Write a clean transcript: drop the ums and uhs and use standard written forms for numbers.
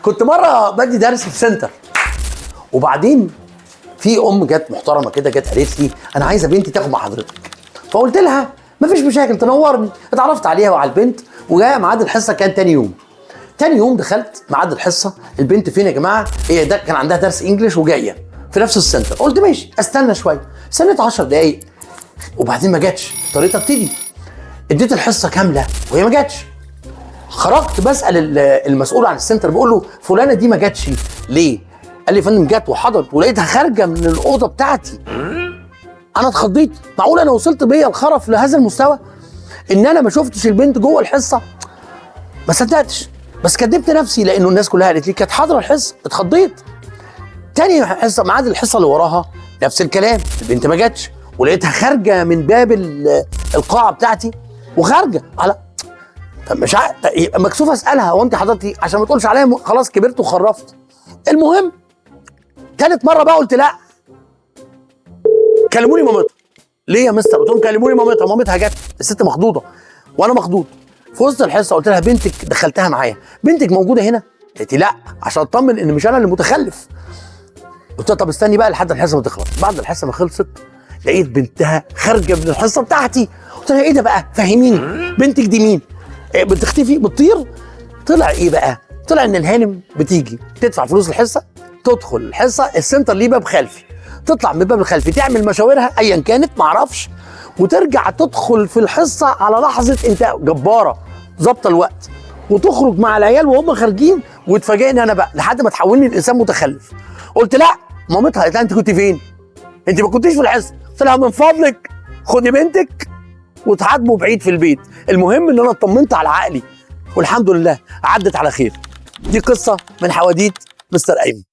كنت مره بدي درس في سنتر، وبعدين في جت محترمه كده، جت قالت لي انا عايزه بنتي تاخد مع حضرتك. فقلت لها مفيش مشاكل تنورني. اتعرفت عليها وعلى البنت، وجايه ميعاد الحصه كان تاني يوم. تاني يوم دخلت ميعاد الحصه، البنت فين يا جماعه؟ هي ده كان عندها درس انجلش وجايه في نفس السنتر. قلت ماشي استنى شويه، استنيت 10 دقايق وبعدين ما جاتش. اضطريت ابتدي، اديت الحصه كامله وهي ما جاتش. خرجت بسال المسؤول عن السنتر، بقول له فلانه دي ما جاتش ليه؟ قال لي يا فندم جت وحضرت ولقيتها خارجه من الاوضه بتاعتي. انا اتخضيت، معقول انا وصلت بيا الخرف لهذا المستوى ان انا ما شفتش البنت جوه الحصه؟ ما صدقتش، بس كدبت نفسي لانه الناس كلها قالت لي كانت حاضره الحصه. اتخضيت. تاني حصه ميعاد الحصه اللي وراها نفس الكلام، البنت ما جاتش ولقيتها خارجه من باب القاعه بتاعتي وخارجه على. طب مش مكسوف اسالها هو انت حضرتي عشان ما تقولش عليا خلاص كبرت وخرفت. المهم تالت مره بقى قلت لا، كلموني مامتها. ليه يا مستر؟ قلت لهم كلموني مامتها. مامتها جت، الست مخضوضه وانا مخضوض. في وسط الحصه قلت لها بنتك دخلتها معايا، بنتك موجوده هنا؟ قالت لي لا، عشان اطمن ان مش انا اللي متخلف. قلت لها طب استني بقى لحد الحصه ما تخلص. بعد الحصه ما خلصت لقيت بنتها خارجه من الحصه بتاعتي. قلت لها ايه ده بقى؟ فهميني، بنتك دي مين؟ بتختفي بتطير؟ طلع ايه بقى؟ طلع ان الهانم بتيجي تدفع فلوس الحصه، تدخل الحصه، السنتر ليه باب خلفي، تطلع من الباب الخلفي تعمل مشاورها ايا كانت معرفش، وترجع تدخل في الحصه على لحظه انتهاء. جباره ظابطه الوقت، وتخرج مع العيال وهم خارجين، وتفاجئني انا بقى لحد ما تحولني لانسان متخلف. قلت لا. مامتها قالت لها انت كنت فين؟ انت ما كنتيش في الحصه. قلت لها من فضلك خدي بنتك وتحاسبوا بعيد في البيت. المهم ان انا اطمنت على عقلي والحمد لله عدت على خير. دي قصه من حواديت مستر ايمن.